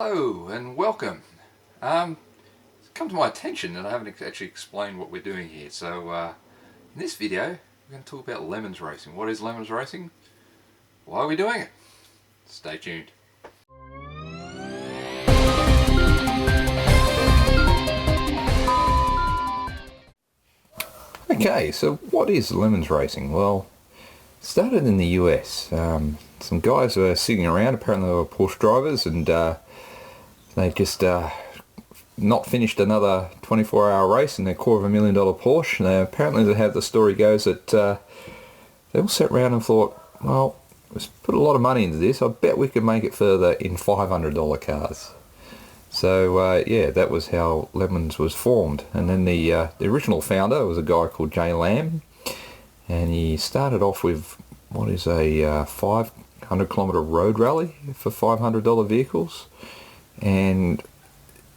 Hello and welcome. It's come to my attention that I haven't actually explained what we're doing here. So in this video we're going to talk about lemons racing. What is lemons racing? Why are we doing it? Stay tuned. Okay, so what is lemons racing? Well, it started in the US. Some guys were sitting around, apparently they were Porsche drivers, and they just not finished another 24-hour race in their $250,000 Porsche. And apparently how the story goes that they all sat around and thought, well, let's put a lot of money into this. I bet we could make it further in $500 cars. So yeah, that was how Lemons was formed. And then the original founder was a guy called Jay Lamb, and he started off with what is a 500-kilometre road rally for $500 vehicles, and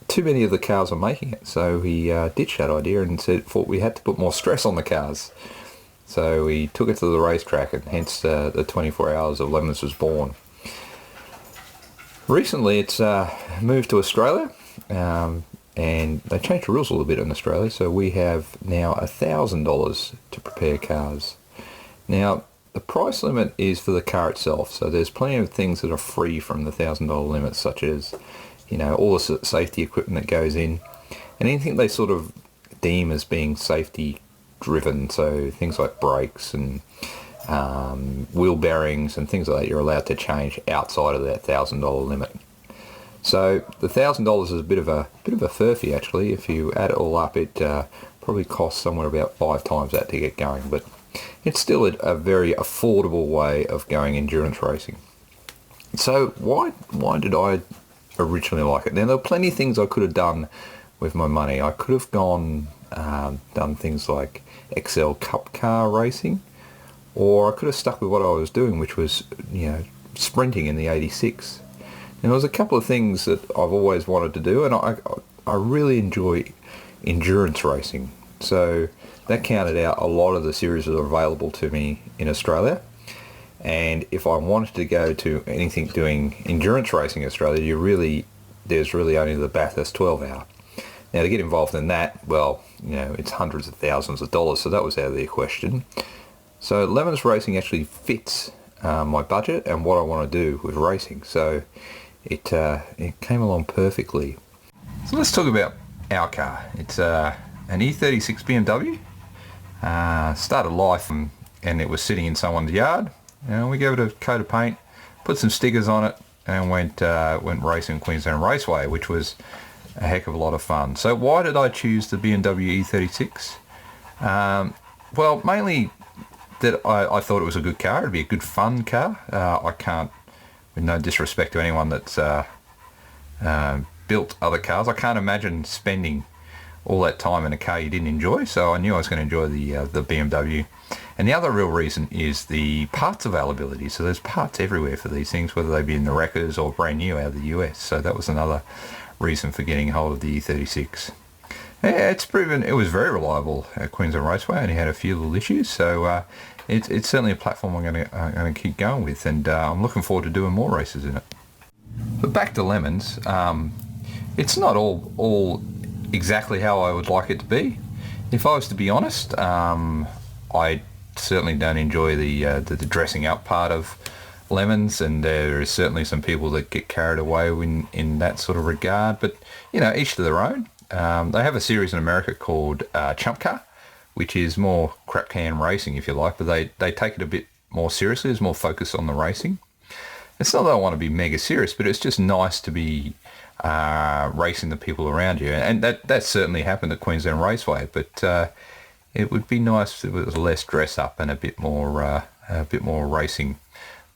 too many of the cars were making it, so he ditched that idea and thought we had to put more stress on the cars. So he took it to the racetrack, and hence the 24 Hours of Lemons was born. Recently it's moved to Australia, and they changed the rules a little bit in Australia, so we have now $1,000 to prepare cars. Now the price limit is for the car itself, so there's plenty of things that are free from the $1,000 limit, such as, you know, all the safety equipment that goes in, and anything they sort of deem as being safety driven, so things like brakes and wheel bearings and things like that, you're allowed to change outside of that $1,000 limit. So the $1,000 is a bit of a furphy actually. If you add it all up, it probably costs somewhere about 5 times that to get going, but it's still a very affordable way of going endurance racing. So why did I originally like it? Now there were plenty of things I could have done with my money. I could have gone done things like XL Cup car racing, or I could have stuck with what I was doing, which was, you know, sprinting in the 86. And there was a couple of things that I've always wanted to do, and I really enjoy endurance racing. So that counted out a lot of the series that are available to me in Australia. And if I wanted to go to anything doing endurance racing in Australia, there's really only the Bathurst 12-hour. Now to get involved in that, well, you know, it's hundreds of thousands of dollars, so that was out of the question. So Lemons Racing actually fits my budget and what I want to do with racing. So it came along perfectly. So let's talk about our car. It's an E36 BMW. Started life and it was sitting in someone's yard. And we gave it a coat of paint, put some stickers on it, and went racing Queensland Raceway, which was a heck of a lot of fun. So why did I choose the BMW E36? Well, mainly that I thought it was a good car. It'd be a good fun car. I can't, with no disrespect to anyone that's built other cars, I can't imagine spending all that time in a car you didn't enjoy, so I knew I was going to enjoy the BMW. And the other real reason is the parts availability. So there's parts everywhere for these things, whether they be in the wreckers or brand new out of the US. So that was another reason for getting hold of the E36. Yeah, it's proven it was very reliable at Queensland Raceway, and he had a few little issues, so it's certainly a platform I'm going to keep going with, and I'm looking forward to doing more races in it. But back to Lemons, it's not all exactly how I would like it to be. If I was to be honest, I certainly don't enjoy the dressing up part of Lemons, and there is certainly some people that get carried away in that sort of regard, but you know, each to their own. They have a series in America called Chump Car, which is more crap can racing, if you like, but they take it a bit more seriously. There's more focus on the racing. It's not that I want to be mega serious, but it's just nice to be racing the people around you, and that certainly happened at Queensland Raceway, but it would be nice if it was less dress up and a bit more racing.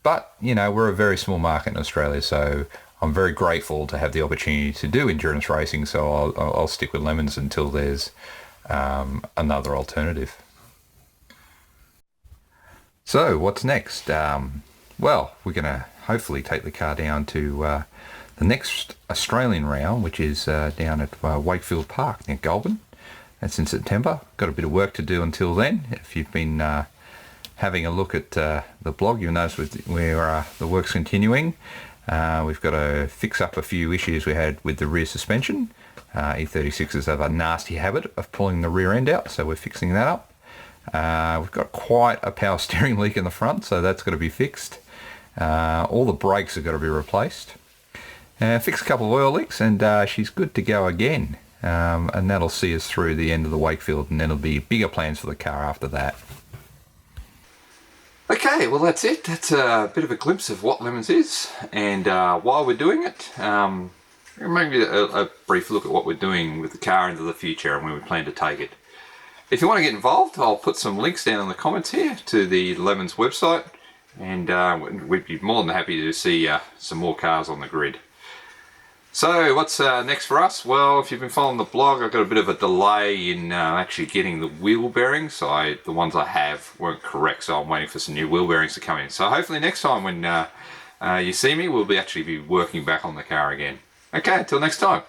But you know, we're a very small market in Australia, so I'm very grateful to have the opportunity to do endurance racing, so I'll stick with Lemons until there's another alternative. So what's next? Well, we're going to hopefully take the car down to the next Australian round, which is down at Wakefield Park near Goulburn. That's in September. Got a bit of work to do until then. If you've been having a look at the blog, you'll notice where the work's continuing. We've got to fix up a few issues we had with the rear suspension. E36s have a nasty habit of pulling the rear end out, so we're fixing that up. We've got quite a power steering leak in the front, so that's got to be fixed. All the brakes have got to be replaced. Fix a couple of oil leaks and she's good to go again. And that'll see us through the end of the Wakefield, and then there'll be bigger plans for the car after that. Okay, well that's it. That's a bit of a glimpse of what Lemons is, and while we're doing it, maybe a brief look at what we're doing with the car into the future and where we plan to take it. If you want to get involved, I'll put some links down in the comments here to the Lemons website, and we'd be more than happy to see some more cars on the grid. So what's next for us? Well, if you've been following the blog, I've got a bit of a delay in actually getting the wheel bearings. The ones I have weren't correct, so I'm waiting for some new wheel bearings to come in. So hopefully next time when you see me, we'll actually be working back on the car again. Okay, until next time.